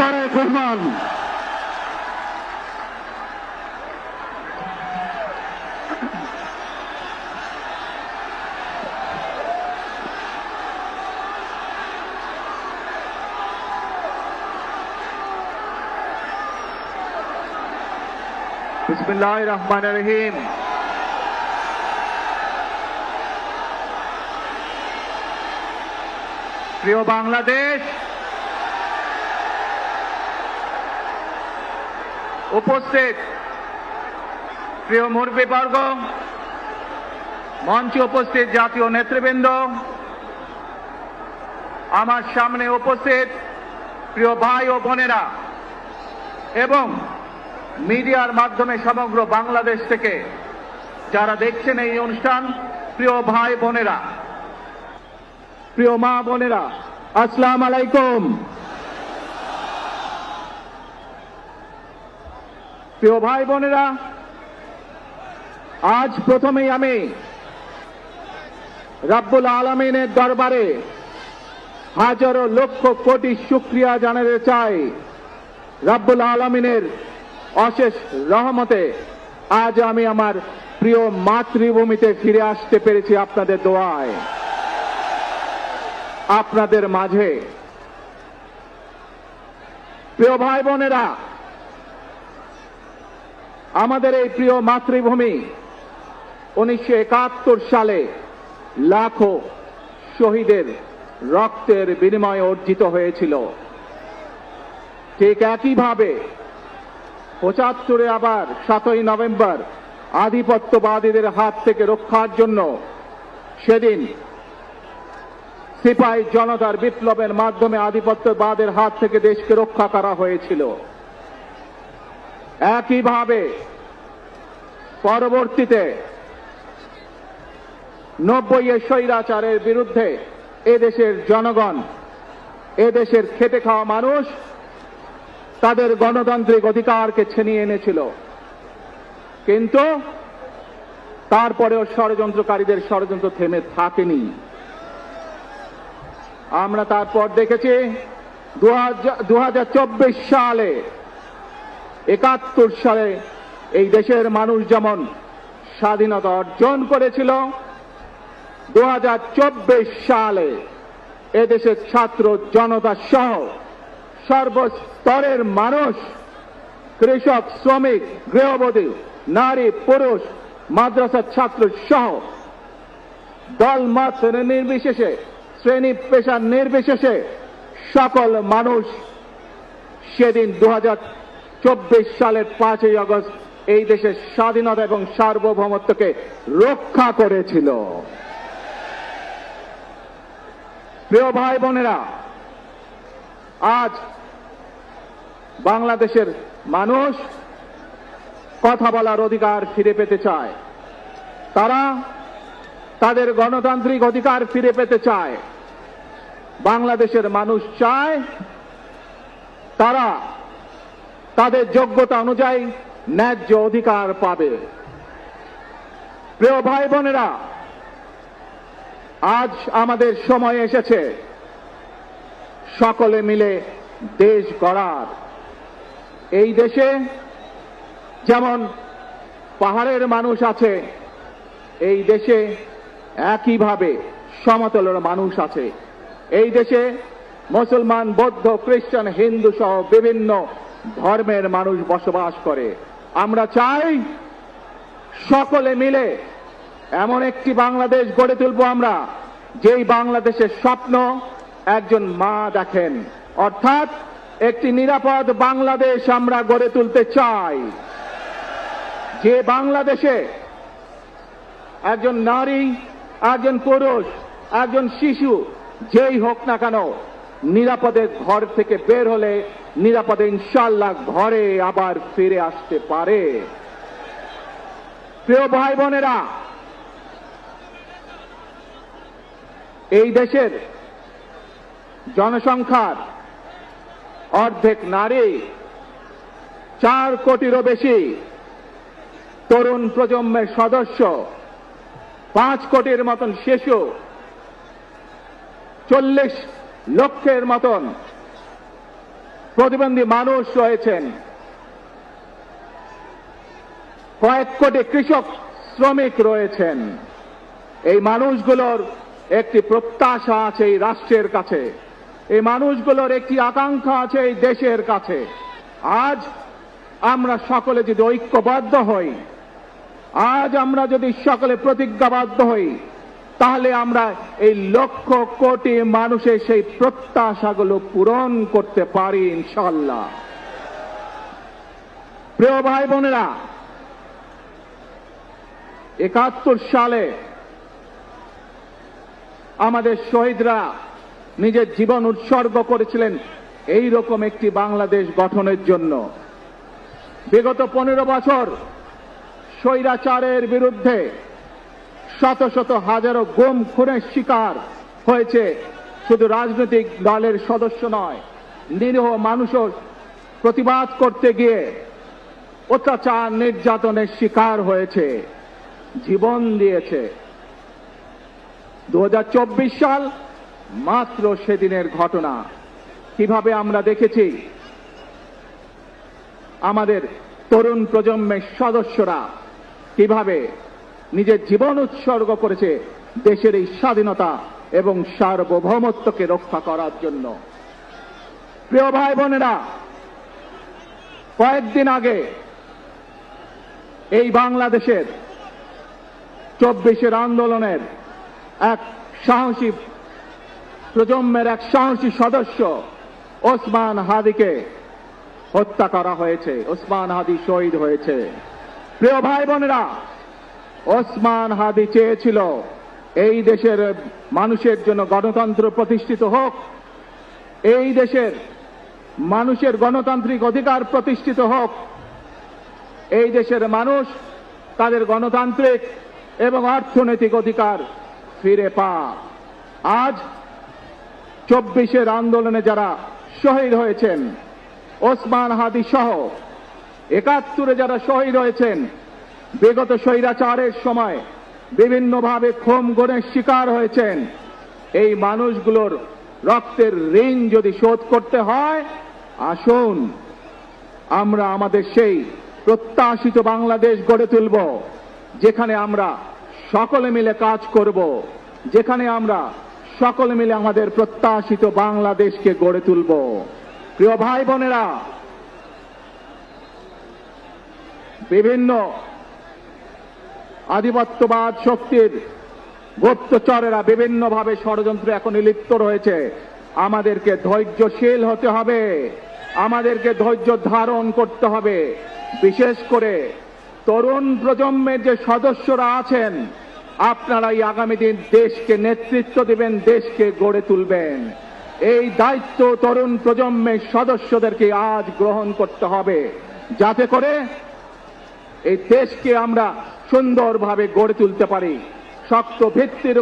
তারেক রহমান। বিসমিল্লাহির রহমানির রহিম। প্রিয় বাংলাদেশ, উপস্থিত প্রিয় মুরব্বীবর্গ, মঞ্চে উপস্থিত জাতীয় নেতৃবৃন্দ, আমার সামনে উপস্থিত প্রিয় ভাই ও বোনেরা এবং মিডিয়ার মাধ্যমে সমগ্র বাংলাদেশ থেকে যারা দেখছেন এই অনুষ্ঠান, প্রিয় ভাই বোনেরা, প্রিয় মা বোনেরা, আসসালামু আলাইকুম। প্রিয় ভাই বোনেরা, আজ প্রথমেই আমি রব্বুল আলামিনের দরবারে হাজারো লক্ষ কোটি শুকরিয়া জানাতে চাই। রব্বুল আলামিনের অশেষ রহমতে আজ আমি আমার প্রিয় মাতৃভূমিতে ফিরে আসতে পেরেছি আপনাদের দোয়ায়, আপনাদের মাঝে। প্রিয় ভাই বোনেরা, আমাদের এই প্রিয় মাতৃভূমি 1971 সালে লাখো শহীদের রক্তের বিনিময়ে অর্জিত হয়েছিল। ঠিক একইভাবে 75-এ আবার 7ই নভেম্বর আধিপত্যবাদীদের হাত থেকে রক্ষার জন্য সেদিন সিপাহী জনতার বিপ্লবের মাধ্যমে আধিপত্যবাদের হাত থেকে দেশকে রক্ষা করা হয়েছিল। একইভাবে পরবর্তীতে 90-এর স্বৈরাচারের বিরুদ্ধে এদেশের জনগণ, এদেশের খেটে খাওয়া মানুষ তাদের গণতান্ত্রিক অধিকারকে ছিনিয়ে এনেছিল। কিন্তু তারপরেও ষড়যন্ত্রকারীদের ষড়যন্ত্র থেমে থাকেনি। আমরা তারপর দেখেছি 2024 সালে, 71 সালে এই দেশের মানুষ যেমন স্বাধীনতা অর্জন করেছিল, 2024 সালে এদেশের ছাত্র জনতা সহ সর্বস্তরের মানুষ, কৃষক, শ্রমিক, গৃহবধূ, নারী, পুরুষ, মাদ্রাসার ছাত্র সহ দল মত নির্বিশেষে, শ্রেণী পেশা নির্বিশেষে সকল মানুষ সেদিন 2024 সালের 5ই আগস্ট এই দেশের স্বাধীনতা এবং সার্বভৌমত্বকে রক্ষা করেছিল। প্রিয় ভাই বোনেরা, আজ বাংলাদেশের মানুষ কথা বলার অধিকার ফিরে পেতে চায়। তারা তাদের গণতান্ত্রিক অধিকার ফিরে পেতে চায়। বাংলাদেশের মানুষ চায় তারা তাদের যোগ্যতা অনুযায়ী ন্যায্য অধিকার পাবে। প্রিয় ভাই বোনেরা, আজ আমাদের সময় এসেছে সকলে মিলে দেশ গড়ার। এই দেশে যেমন পাহাড়ের মানুষ আছে, এই দেশে একইভাবে সমতলের মানুষ আছে। এই দেশে মুসলমান, বৌদ্ধ, খ্রিস্টান, হিন্দু সহ বিভিন্ন ধর্মের মানুষ বসবাস করে। আমরা চাই সকলে মিলে এমন একটি বাংলাদেশ গড়ে তুলব আমরা, যেই বাংলাদেশের স্বপ্ন একজন মা দেখেন, অর্থাৎ একটি নিরাপদ বাংলাদেশ আমরা গড়ে তুলতে চাই। যে বাংলাদেশে একজন নারী, একজন পুরুষ, একজন শিশু যেই হোক না কেন, নিরাপদে ঘর থেকে বের হলে নিরাপদে ইনশাআল্লাহ ঘরে আবার ফিরে আসতে পারে। প্রিয় ভাই বোনেরা, এই দেশের জনসংখ্যার অর্ধেক নারী, 4 কোটিরও বেশি তরুণ প্রজন্মের সদস্য, 5 কোটির মতন শিশু, 40 লক্ষের মতন প্রতিবন্ধী মানুষ রয়েছেন, কয়েক কোটি কৃষক শ্রমিক রয়েছেন। এই মানুষগুলোর একটি প্রত্যাশা আছে এই রাষ্ট্রের কাছে, এই মানুষগুলোর একটি আকাঙ্ক্ষা আছে এই দেশের কাছে। আজ আমরা সকলে যদি ঐক্যবদ্ধ হই, আজ আমরা যদি সকলে প্রতিজ্ঞাবদ্ধ হই, তাহলে আমরা এই লক্ষ কোটি মানুষের সেই প্রত্যাশাগুলো পূরণ করতে পারি ইনশাআল্লাহ। প্রিয় ভাই বোনেরা, ৭১ সালে আমাদের শহীদরা নিজের জীবন উৎসর্গ করেছিলেন এই রকম একটি বাংলাদেশ গঠনের জন্য। বিগত 15 বছর স্বৈরাচারের বিরুদ্ধে শত শত হাজারো গুম খুনের শিকার হয়েছে শুধু রাজনৈতিক দলের সদস্য নয়, নিরীহ মানুষও প্রতিবাদ করতে গিয়ে অত্যাচার নির্যাতনের শিকার হয়েছে, জীবন দিয়েছে। 2024 সাল মাত্র সেদিনের ঘটনা। কিভাবে আমরা দেখেছি আমাদের তরুণ প্রজন্মের সদস্যরা কিভাবে নিজের জীবন উৎসর্গ করেছে দেশের এই স্বাধীনতা এবং সার্বভৌমত্বকে রক্ষা করার জন্য। প্রিয় ভাই বোনেরা, কয়েকদিন আগে এই বাংলাদেশের 24 আন্দোলনের এক সাহসী প্রজন্মের এক সাহসী সদস্য ওসমান হাদিকে হত্যা করা হয়েছে। ওসমান হাদি শহীদ হয়েছে। প্রিয় ভাই বোনেরা, ওসমান হাদি চেয়েছিল এই দেশের মানুষের জন্য গণতন্ত্র প্রতিষ্ঠিত হোক, এই দেশের মানুষের গণতান্ত্রিক অধিকার প্রতিষ্ঠিত হোক, এই দেশের মানুষ তাদের গণতান্ত্রিক এবং অর্থনৈতিক অধিকার ফিরে পাক। আজ 24 আন্দোলনে যারা শহীদ হয়েছেন, ওসমান হাদি সহ 71 যারা শহীদ হয়েছেন, বিগত স্বৈরাচারের সময় বিভিন্নভাবে খুন গুমের শিকার হয়েছেন, এই মানুষগুলোর রক্তের ঋণ যদি শোধ করতে হয়, আসুন আমরা আমাদের সেই প্রত্যাশিত বাংলাদেশ গড়ে তুলব, যেখানে আমরা সকলে মিলে কাজ করব, যেখানে আমরা সকলে মিলে আমাদের প্রত্যাশিত বাংলাদেশকে গড়ে তুলব। প্রিয় ভাই বোনেরা, বিভিন্ন আধিপত্যবাদ শক্তির গুপ্তচরেরা বিভিন্নভাবে ষড়যন্ত্রে এখন লিপ্ত রয়েছে। আমাদেরকে ধৈর্যশীল হতে হবে, আমাদেরকে ধৈর্য ধারণ করতে হবে। বিশেষ করে তরুণ প্রজন্মের যে সদস্যরা আছেন, আপনারাই আগামী দিন দেশকে নেতৃত্ব দিবেন, দেশকে গড়ে তুলবেন। এই দায়িত্ব তরুণ প্রজন্মের সদস্যদেরকে আজ গ্রহণ করতে হবে, যাতে করে এই দেশকে আমরা সুন্দরভাবে গড়ে তুলতে পারি, শক্ত ভিত্তির